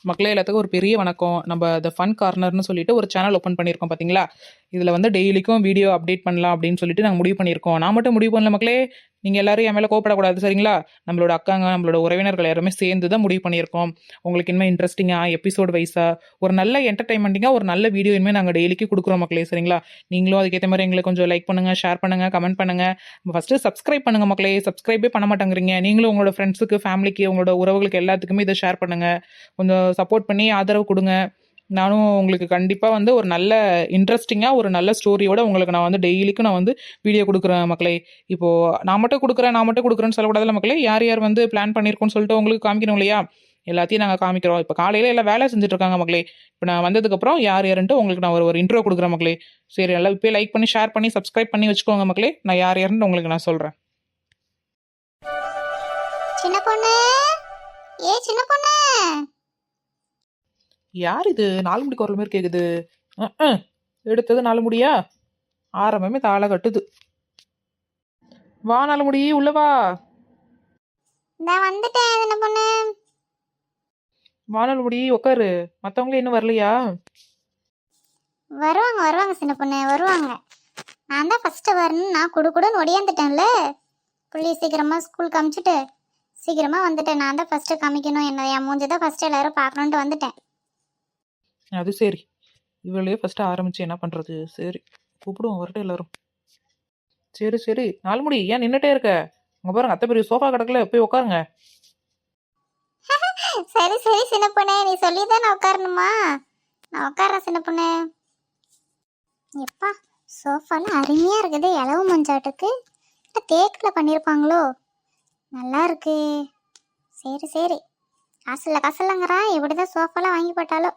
மக்களே எல்லாத்துக்கும் ஒரு பெரிய வணக்கம். நம்ம த ஃபன் கார்னர்னு சொல்லிட்டு ஒரு சேனல் ஓப்பன் பண்ணியிருக்கோம் பார்த்தீங்களா? இதில் வந்து டெய்லிக்கும் வீடியோ அப்டேட் பண்ணலாம் அப்படின்னு சொல்லிட்டு நாங்கள் முடிவு பண்ணியிருக்கோம். நான் மட்டும் முடிவு பண்ணல மக்களே. நீங்கள் எல்லாரும் என் மேலே கோவப்படக்கூடாது சரிங்களா? நம்மளோட அக்காங்க, நம்மளோட உறவினர்கள் எல்லாருமே சேர்ந்து தான் முடிவு பண்ணியிருக்கோம். உங்களுக்கு இனிமேல் இன்ட்ரெஸ்டிங்காக எபிசோட் வைஸாக ஒரு நல்ல என்டர்டைன்மெண்ட்டிங்காக ஒரு நல்ல வீடியோ இனிமேல் நாங்கள் டெய்லிக்கு கொடுக்குறோம் மக்களே சரிங்களா? நீங்களும் அதுக்கேற்ற மாதிரி எங்களுக்கு கொஞ்சம் லைக் பண்ணுங்கள், ஷேர் பண்ணுங்கள், கமெண்ட் பண்ணுங்கள். ஃபஸ்ட்டு சப்ஸ்கிரைப் பண்ணுங்கள் மக்களே. சப்ஸ்கிரைபே பண்ண மாட்டேங்கிறீங்க. நீங்களும் உங்களோட ஃப்ரெண்ட்ஸுக்கு, ஃபேமிலிக்கு, உங்களோட உறவுகளுக்கு எல்லாத்துக்குமே இதை ஷேர் பண்ணுங்கள். கொஞ்சம் சப்போர்ட் பண்ணி ஆதரவு கொடுங்க. நானும் உங்களுக்கு கண்டிப்பாக வந்து ஒரு நல்ல இன்ட்ரெஸ்டிங்காக ஒரு நல்ல ஸ்டோரியோட உங்களுக்கு நான் வந்து டெய்லிக்கும் நான் வந்து வீடியோ கொடுக்குறேன் மக்களே. இப்போது நான் மட்டும் கொடுக்குறேன்னு சொல்லக்கூடாதுல்ல மக்களே. யார் யார் வந்து பிளான் பண்ணியிருக்கோன்னு சொல்லிட்டு உங்களுக்கு காமிக்கணும் இல்லையா? எல்லாத்தையும் நாங்கள் காமிக்கிறோம். இப்போ காலையில் எல்லாம் வேலை செஞ்சுட்டு இருக்காங்க மக்களே. இப்போ நான் வந்ததுக்கப்புறம் யார் யாருன்ட்டு உங்களுக்கு நான் ஒரு இன்ட்ரோ கொடுக்குறேன் மக்களே. சரி, எல்லாம் இப்போ லைக் பண்ணி ஷேர் பண்ணி சப்ஸ்கிரைப் பண்ணி வச்சுக்கோங்க மக்களே. நான் யார் யாருன்னு உங்களுக்கு நான் சொல்கிறேன். சின்ன பொண்ணு, சின்ன பொண்ணு, யார் இது? 4 முடி குரல் மாதிரி கேக்குது. எடுத்தது 4 முடியா? ஆரம்பமே தாளை கட்டுது. வா 4 முடி, உள்ள வா. நான் வந்துட்டேன் சின்ன பொண்ணு. வா 4 முடி, உட்காரு. மற்றவங்களே இன்னும் வரலையா? வருவாங்க சின்ன பொண்ணு, வருவாங்க. நான் தான் ஃபர்ஸ்ட் வரணும். நான் குடுன்னு ஒடியாந்துட்டேன்ல. புள்ளி சீக்கிரமா ஸ்கூலுக்கு அமிச்சிட்டு சீக்கிரமா வந்துட்டேன். நான் தான் ஃபர்ஸ்ட் காமிக்கணும், என்ன என் மூஞ்சி தான் ஃபர்ஸ்ட் எல்லாரும் பார்க்கணுன்ட்டு வந்துட்டேன். அது சரி, இவளையே ஃபர்ஸ்ட் ஆரம்பிச்சு என்ன பண்றது? சரி, கூப்பிடுவோம், வரட்டும் எல்லாரும். சரி சரி 4 முடி, ஏன் நின்றுட்டே இருக்க? உங்க பாருங்க, அத்தை பெரிய சோஃபா கிடக்கல, போய் உட்காருங்க. சரி சரி சின்ன பொண்ணு, நீ சொல்லிதான் நான் உட்காரணுமா? நான் உட்கார்றேன் சின்ன பொண்ணு. எப்பா, சோஃபாலாம் அருமையா இருக்குது. இளவு மஞ்சாட்டுக்கு தேக்கில் பண்ணியிருப்பாங்களோ? நல்லா இருக்கு. சரி சரி, காசு இல்லைங்கிறா. எப்படிதான் சோஃபாலாம் வாங்கி போட்டாலோ.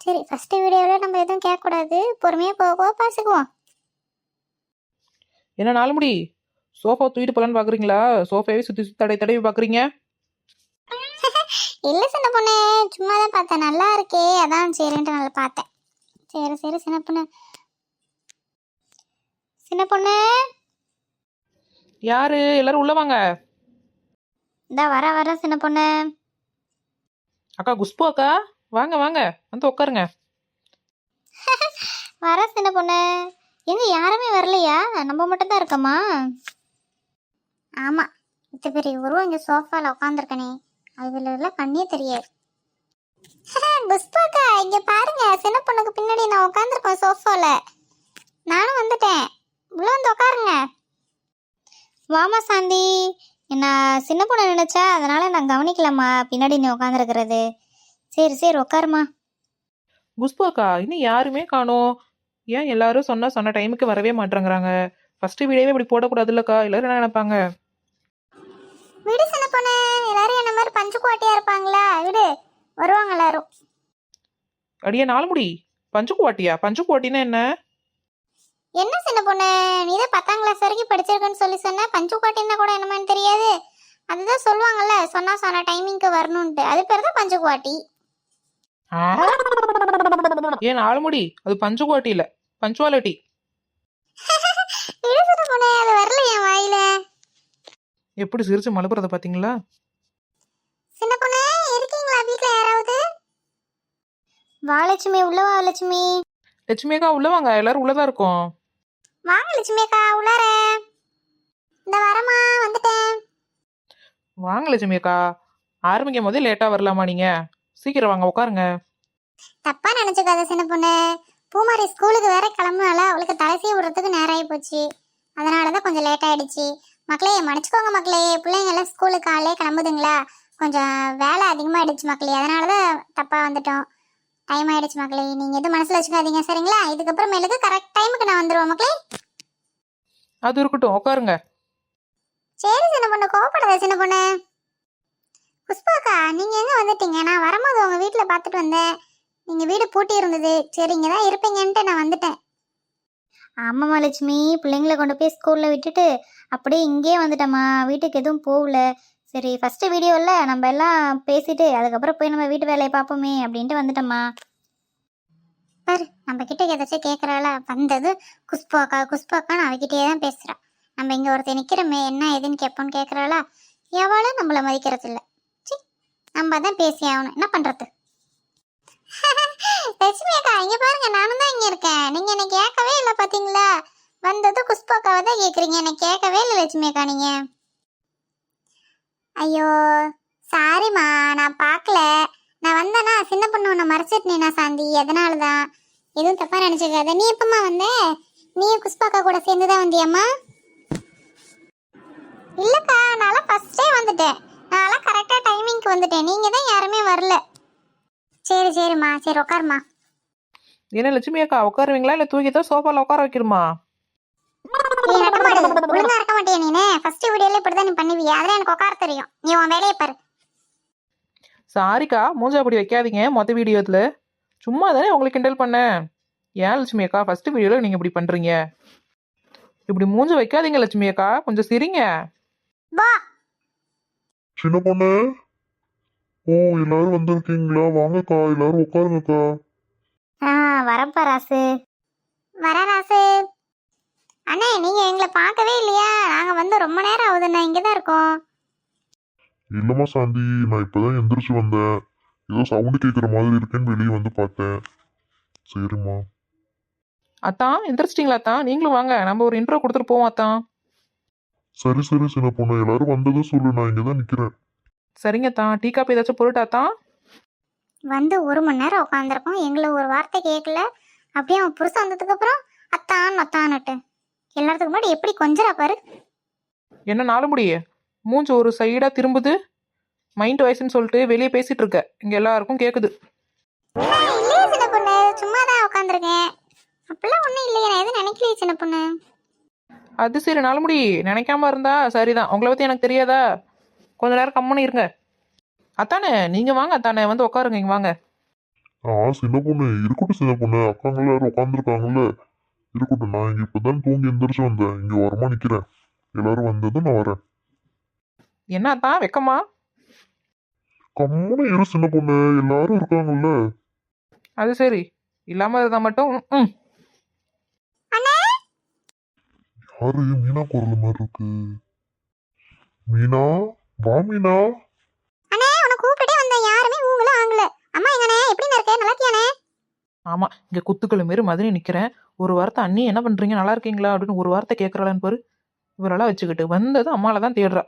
சரி, ஃபர்ஸ்ட் வீடியோவில் நம்ம எதுவும் கேட்கக்கூடாது. பொறுமையாக போக பேசிக்குவோம். என்ன 4 முடி, சோஃபா தூக்கிட்டு போலான்னு பாக்குறீங்களா? சோஃபாவே சுத்தி சுத்தி தடவி பாக்குறீங்க. இல்லை சின்ன பொண்ணு, சும்மா தான் பார்த்தேன். நல்லா இருக்கே, அதான் சரின்ட்டு நல்லா பார்த்தேன். சரி சரி சின்ன பொண்ணு. சின்ன பொண்ணு, யாரு? எல்லாரும் உள்ள வாங்க. இந்த வர சின்ன பொண்ணு. அக்கா குஷ்பு அக்கா, வாங்க வாங்க, வந்து உட்காருங்க. வர சின்ன பொண்ணு. எங்க யாருமே வரலையா? நம்ம மட்டும் தான் இருக்கோமா? ஆமா, இத்த பெரிய உருவம் இங்க சோஃபால உட்காந்துருக்கனே, அதுல எல்லாம் கண்ணே தெரியாது. புஷ்பாக்கா, இங்க பாருங்க, சின்ன பொண்ணுக்கு பின்னாடி நான் உட்காந்துருக்கேன் சோஃபால. நானும் வந்துட்டேன், உள்ள வந்து உட்காருங்க. வாமா சாந்தி. என்ன சின்ன பொண்ணு நினைச்சா, அதனால நான் கவனிக்கலாமா பின்னாடி நீ உட்காந்துருக்கிறது. சரி சரி, உட்காருமா. குஷ்பு அக்கா, இன்னும் யாருமே காணோம். ஏன் எல்லாரும் சொன்ன டைமுக்கு வரவே மாட்டேங்கிறாங்க? ஃபர்ஸ்ட் வீடியோவே இப்படி போடக்கூடாதுல்லக்கா, எல்லாரும் என்ன நினைப்பாங்க? விடு சின்ன பொண்ணு, எல்லாரும் என்ன மாதிரி பஞ்சு கோட்டையா இருப்பாங்களா? விடு, வருவாங்க எல்லாரும். அடியே 4 முடி, பஞ்சுக்குவாட்டினா என்ன? என்ன சின்ன பொண்ணு, நீ தான் 10ஆம் கிளாஸ் வரைக்கும் படிச்சிருக்கேன்னு சொன்ன. பஞ்சு கோட்டைன்னா கூட என்னமான்னு தெரியாது. அதுதான் சொல்லுவாங்கல்ல, சொன்ன டைமிங்க்கு வரணும்ட்டு. அது பேர் தான் பஞ்சு கோட்டி. ஏன் 4 முடி, அது பஞ்சுக்குவாட்டி இல்ல, பஞ்சுவாலிட்டி. விடு சின்ன பொண்ணு, அது வரல என் வாயில. எப்படி சிரிச்சு மலுப்புறத பாத்தீங்களா? சின்ன பொண்ணு, இருக்கீங்களா வீட்ல யாராவது? வா லட்சுமி, உள்ள வா லட்சுமி. லட்சுமி அக்கா உள்ள வாங்க, எல்லாரும் உள்ளதான் இருக்கோம். வாங்க லட்சுமி அக்கா, உள்ளார. இந்த வரமா, வந்துட்டேன். வாங்க லட்சுமி அக்கா, ஆரம்பிக்கும் போதே லேட்டா வரலாமா நீங்க? சீக்கிரம் வாங்க, உட்காருங்க. தப்பா நினைச்சுக்காத சின்ன பொண்ணு. பூமாரி ஸ்கூலுக்கு வேற கிளம்புனால அவளுக்கு தலைசி விடுறதுக்கு நேரம் ஆகி போச்சு. அதனாலதான் கொஞ்சம் லேட் ஆயிடுச்சு. மக்களே மன்னிச்சுக்கோங்க மக்களே. பிள்ளைங்க எல்லாம் ஸ்கூலுக்கு காலையிலே கிளம்புதுங்களா, கொஞ்சம் வேலை அதிகமாகிடுச்சு மக்களே, அதனாலதான் தப்பா வந்துட்டோம். டைம் ஆயிடுச்சு மக்களே, நீங்க எதுவும் மனசுல வச்சுக்காதீங்க சரிங்களா? இதுக்கப்புறம் மேலுக்கு கரெக்ட் டைமுக்கு நான் வந்துருவேன் மக்களே. அது இருக்கட்டும், உட்காருங்க. சரி சின்ன பொண்ணு, கோவப்படாத சின்ன பொண்ணு. புஷ்பாக்கா, நீங்க எங்க வந்துட்டீங்க? நான் வரும்போது உங்க வீட்டுல பாத்துட்டு வந்தேன். நீங்க வீடு பூட்டி இருந்தது. சரி, இங்க தான் இருப்பீங்கன்ட்டு நான் வந்துட்டேன். ஆமாம்மா லட்சுமி, பிள்ளைங்களை கொண்டு போய் ஸ்கூல்ல விட்டுட்டு அப்படியே இங்கேயே வந்துட்டேம்மா. வீட்டுக்கு எதுவும் போகல. சரி, ஃபர்ஸ்ட் வீடியோவில் நம்ம எல்லாம் பேசிட்டு அதுக்கப்புறம் போய் நம்ம வீட்டு வேலையை பார்ப்போமே அப்படின்ட்டு வந்துட்டோம்மா. பாரு, நம்ம கிட்ட ஏதாச்சும் கேட்குறாளா? வந்தது குஷ்பாக்கான்னு அவகிட்டே தான் பேசுறா. நம்ம இங்கே ஒருத்தர் நிற்கிறோமே, என்ன ஏதுன்னு கேட்போன்னு கேட்குறாளா? எவ்வளோ நம்மளை மதிக்கிறது இல்லை. சி, நம்ம தான் பேசி ஆகணும், என்ன பண்ணுறது? லட்சுமி அக்கா இங்க பாருங்க, நானும் தான் இங்க இருக்கேன். நீங்க என்ன கேட்கவே இல்ல பாத்தீங்களா? வந்தது குஷ்பு அக்காவை தான் கேக்குறீங்க, என்ன கேட்கவே இல்ல லட்சுமி அக்கா நீங்க. ஐயோ சாரிம்மா, நான் பார்க்கல. நான் வந்தேனா சின்ன பொண்ணு உன்னை மறைச்சிட்டேனா சாந்தி, அதனாலதான். எதுவும் தப்பா நினைச்சுக்காத. நீ எப்பமா வந்த? நீயும் குஷ்பாக்கா கூட சேர்ந்துதான் வந்தியாம்மா? இல்லக்கா, நான் ஃபர்ஸ்டே வந்துட்டேன். நான் கரெக்டா டைமிங்க்கு வந்துட்டேன். நீங்க தான் யாருமே வரல. சரி சரிம்மா, சரி உட்காருமா. என்ன லட்சுமி அக்கா உட்காருவீங்களா இல்லை தூக்கி தான் சோஃபாவில் உட்கார வைக்கிறோமா? நீ நடமாடு, ஒழுங்கா இருக்க மாட்டியா நீனு? ஃபர்ஸ்ட் வீடியோல இப்படிதான் நீ பண்ணுவியா? அதெல்லாம் எனக்கு உட்கார தெரியும். நீ உன் வேலையை பாரு. சாரிக்கா, மூஞ்சா அப்படி வைக்காதீங்க. மொத்த வீடியோவில் சும்மா தானே உங்களுக்கு கிண்டல் பண்ணேன். ஏன் லட்சுமி அக்கா ஃபர்ஸ்ட் வீடியோவில் நீங்கள் இப்படி பண்ணுறீங்க? இப்படி மூஞ்ச வைக்காதீங்க லட்சுமி அக்கா, கொஞ்சம் சிரிங்க. வா. சின்ன பொண்ணு, ஓ எல்லாரும் வந்திருக்கீங்களா? வாங்கக்கா, எல்லாரும் உட்காருங்கக்கா. வரப்பா ராசு. வர ராசு. அண்ணே, நீங்க எங்களை பார்க்கவே இல்லையா? நாங்க வந்து ரொம்ப நேரம் ஆகுதுண்ணா, இங்கதான் இருக்கோம். இல்லம்மா சாந்தி, நான் இப்பதான் எந்திரிச்சு வந்தேன். ஏதோ சவுண்டு கேட்குற மாதிரி இருக்கேன்னு வெளியே வந்து பார்த்தேன். சரிம்மா. அத்தான் எந்திரிச்சிட்டிங்களா அத்தான்? நீங்களும் வாங்க, நம்ம ஒரு இன்ட்ரோ கொடுத்துட்டு போவோம் அத்தான். சரி சரி சின்ன பொண்ணு, எல்லாரும் வந்ததும் சொல்லு, நான் இங்கே தான் நிற்கிறேன். சரிங்க அத்தான், டீ காப்பி ஏதாச்சும் பொருட்டா அத்தான்? வந்து 1 மணி நேரம் உட்காந்துருக்கோம், எங்களை ஒரு வார்த்தை கேட்கல. அப்படியே அவன் புருஷன் வந்ததுக்கு அப்புறம் அத்தான் அத்தான்னுட்டு எல்லாத்துக்கு முன்னாடி எப்படி கொஞ்சரா பாரு. என்ன நாலு முடியே மூஞ்சி ஒரு சைடாக திரும்புது, மைண்ட் வாய்ஸ்ன்னு சொல்லிட்டு வெளியே பேசிட்டு இருக்க, இங்கே எல்லாருக்கும் கேட்குது. இல்லையே சின்ன பொண்ணு, சும்மா தான் உட்காந்துருக்கேன். அப்படிலாம் ஒன்றும் இல்லையே, நான் எதுவும் நினைக்கலையே சின்ன பொண்ணு. அது சரி, நாலு முடி நினைக்காம இருந்தா சரிதான். உங்களை பற்றி எனக்கு தெரியாதா? கொஞ்ச நேரம் கம்முன்னு இருங்க. அத்தானே நீங்கள் வாங்க, அத்தானே வந்து உட்காருங்க, இங்கே வாங்க. சின்ன பொண்ணு இருக்கட்டும். சின்ன பொண்ணு, அக்காங்க எல்லாரும் உட்காந்துருக்காங்கல்ல, இருக்கட்டும். நான் இங்கே இப்போதான் தூங்கி எந்திரிச்சு வந்தேன். இங்கே ஓரமா நிற்கிறேன். எல்லாரும் வந்ததும் நான் வரேன். என்ன அத்தான் வெக்கமா? கம்முன்னு இரு சின்ன பொண்ணு, எல்லாரும் இருக்காங்கல்ல. அது சரி, இல்லாமல் இருந்தால் மட்டும் யாரு? மீனா குரல் மாதிரி இருக்கு. மீனா, வா மீனா. அண்ணே, உன்னை கூப்பிட்டே வந்தேன், யாருமே ஊங்களும் ஆங்கல. அம்மா எங்கண்ணே, எப்படி இருக்க? நல்லா இருக்கியானே? ஆமாம், இங்கே குத்துக்கள் மாரி மதுரை நிற்கிறேன். ஒரு வார்த்தை அண்ணி என்ன பண்ணுறீங்க, நல்லா இருக்கீங்களா அப்படின்னு ஒரு வார்த்தை கேட்குறாளான்னு பாரு. இவரெல்லாம் வச்சுக்கிட்டு வந்தது அம்மாவில் தான் தேடுறா.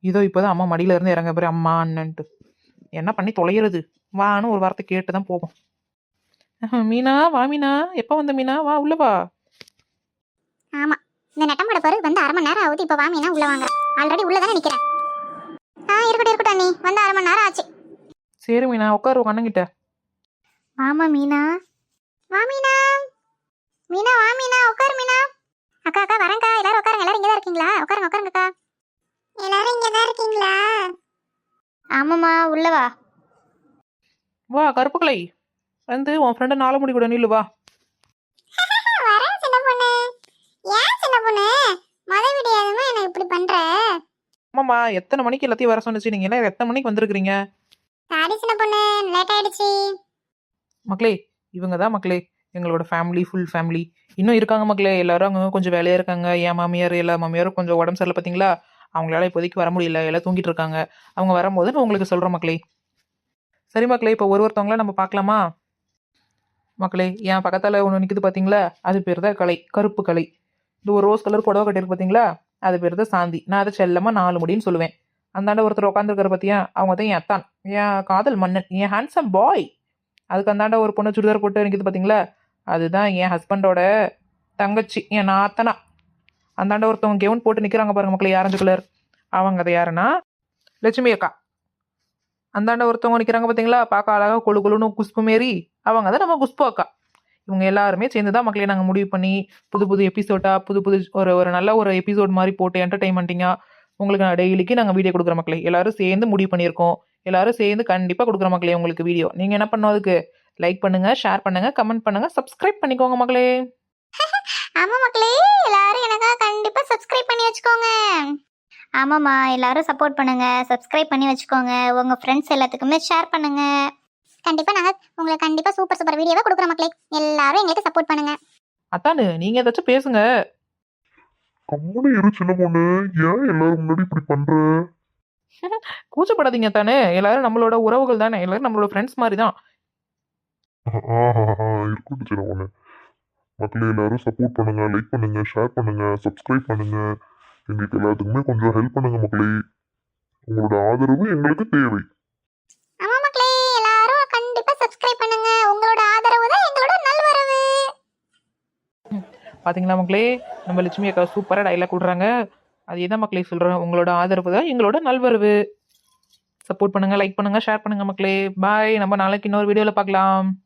இதோ இப்போ தான் அம்மா மடியில இருந்து இறங்க பாரு, அம்மா அண்ணன்ட்டு. என்ன பண்ணி தொலைகிறது? வான்னு ஒரு வார்த்தை கேட்டு தான் போவோம். மீனா வா மீனா, எப்போ வந்த மீனா? வா உள்ள வா. ஆமா, இந்த நெட்டமாட பாரு, வந்து 1/2 மணி நேரம் ஆகுது. இப்ப வா மீனா, உள்ள வாங்க. ஆல்ரெடி உள்ளதானே நிக்கிறேன். இருக்கட்டும் இருக்கட்டும் அண்ணி, வந்து 1/2 மணி நேரம் ஆச்சு. சரி மீனா, உட்காரு உங்க அண்ணங்கிட்ட. ஆமா மீனா. வா மீனா. மீனா வா மீனா, உட்காரு மீனா. அக்கா அக்கா வரேன்க்கா, எல்லாரும் உட்காருங்க. எல்லாரும் இங்க தான் இருக்கீங்களா? உட்காருங்க உட்காருங்கக்கா. எல்லாரும் இங்க தான் இருக்கீங்களா? ஆமாம்மா, உள்ள வா. வா கருப்புக்கலை, வந்து உன் ஃப்ரெண்டு நாலு முடி கூட நில்லு வா. வரேன் சின்ன பொண்ணு. ஏன் சின்ன பொண்ணு மொத விடியாதமா என்ன இப்படி பண்ற? ஆமாம்மா, எத்தனை மணிக்கு எல்லாத்தையும் வர சொன்னிச்சு? நீங்கள் எல்லாம் எத்தனை மணிக்கு வந்திருக்கிறீங்க? சாரி சின்ன பொண்ணு, லேட் ஆயிடுச்சு. மக்களே, இவங்க தான் மக்களே எங்களோட ஃபேமிலி, ஃபுல் ஃபேமிலி. இன்னும் இருக்காங்க மக்களே, எல்லாரும் அங்கே கொஞ்சம் வேலையாக இருக்காங்க. என் மாமியார், எல்லா மாமியாரும் கொஞ்சம் உடம்பு சரியில்லை பார்த்தீங்களா, அவங்களால இப்போதைக்கு வர முடியல, எல்லாம் தூங்கிட்டு இருக்காங்க. அவங்க வரும்போது நான் உங்களுக்கு சொல்கிறேன் மக்களே. சரி மக்களே, இப்போ ஒருத்தவங்கள நம்ம பார்க்கலாமா? மக்களே, என் பக்கத்தில் ஒன்று நிற்குது பார்த்தீங்களா, அது பேர் தான் கலை, கருப்பு கலை. இந்த ஒரு ரோஸ் கலர் புடவை கட்டியிருக்கு பார்த்தீங்களா, அது பேர் தான் சாந்தி. நான் அதை செல்லமாக 4 முடின்னு சொல்லுவேன். அந்தாண்ட ஒருத்தர் உட்காந்துருக்கிற பார்த்தியா, அவங்க தான் என் அத்தான், என் காதல் மன்னன், என் ஹேண்ட்ஸம் பாய். அதுக்கு அந்தாண்ட ஒரு பொண்ணு சுடிதார் போட்டு நிற்குது பார்த்தீங்களா, அதுதான் என் ஹஸ்பண்டோட தங்கச்சி, என் நாத்தனா. அந்தாண்ட ஒருத்தவங்க கெவுன் போட்டு நிற்கிறாங்க பாருங்க மக்களே, ஆரஞ்சு கலர், அவங்க அதை யாருன்னா லட்சுமி அக்கா. அந்தாண்ட ஒருத்தவங்க நிற்கிறாங்க பார்த்தீங்களா, பார்க்க அழகாக கொழு கொழுன்னு குஷ்பு மாரி, அவங்க தான் நம்ம குஷ்பு அக்கா. இவங்க எல்லாருமே சேர்ந்து தான் மக்களே நாங்கள் முடிவு பண்ணி புது புது எபிசோடாக புது ஒரு நல்ல ஒரு எபிசோட் மாதிரி போட்டு என்டர்டைன்மெண்ட்டிங்காக உங்களுக்கு நான் டெய்லிக்கு நாங்கள் வீடியோ கொடுக்குற மக்களே. எல்லாரும் சேர்ந்து முடிவு பண்ணியிருக்கோம். எல்லாரும் சேர்ந்து கண்டிப்பாக கொடுக்குற மக்களே உங்களுக்கு வீடியோ. நீங்கள் என்ன பண்ணணும், அதுக்கு லைக் பண்ணுங்கள், ஷேர் பண்ணுங்கள், கமெண்ட் பண்ணுங்கள், சப்ஸ்கிரைப் பண்ணிக்கோங்க மக்களே. ஆமா மக்களே, எல்லாரும் எனக்காக கண்டிப்பா சப்ஸ்கிரைப் பண்ணி வச்சுக்கோங்க. ஆமாம்மா, எல்லாரும் சப்போர்ட் பண்ணுங்க, சப்ஸ்கிரைப் பண்ணி வச்சுக்கோங்க. உங்க ஃப்ரெண்ட்ஸ் எல்லாத்துக்குமே ஷேர் பண்ணுங்க. கண்டிப்பா நாங்க உங்களுக்கு கண்டிப்பா சூப்பர் சூப்பர் வீடியோவா கொடுக்குற மக்களே. எல்லாரும் எங்களுக்கு சப்போர்ட் பண்ணுங்க. அத்தானு நீங்கள் ஏதாச்சும் பேசுங்க. கம்முன்னு இரு சின்ன பொண்ணு, ஏன் எல்லாரும் முன்னாடி இப்படி பண்ற? கூச்சப்படாதீங்க தானே, எல்லாரும் நம்மளோட உறவுகள் தானே, எல்லாரும் நம்மளோட ஃப்ரெண்ட்ஸ் மாதிரி தான். இருக்கட்டும் சின்ன பொண்ணு. மக்களே எல்லாரும் சப்போர்ட் பண்ணுங்க, லைக் பண்ணுங்க, ஷேர் பண்ணுங்க, சப்ஸ்கிரைப் பண்ணுங்க. எங்களுக்கு எல்லாத்துக்குமே கொஞ்சம் ஹெல்ப் பண்ணுங்க மக்களே. உங்களோட ஆதரவு எங்களுக்கு தேவை. ஆமா மக்களே, எல்லாரும் கண்டிப்பா சப்ஸ்கிரைப் பண்ணுங்க. உங்களோட ஆதரவு தான் எங்களோட நல்வரவு. பாத்தீங்களா மக்களே, நம்ம லட்சுமி அக்கா சூப்பராக டைலாக் விடுறாங்க. அது எதான் மக்களே சொல்கிறேன், உங்களோட ஆதரவு தான் எங்களோட நல்வரவு. சப்போர்ட் பண்ணுங்க, லைக் பண்ணுங்க, ஷேர் பண்ணுங்க மக்களே. பாய். நம்ம நாளைக்கு இன்னொரு வீடியோவில் பார்க்கலாம்.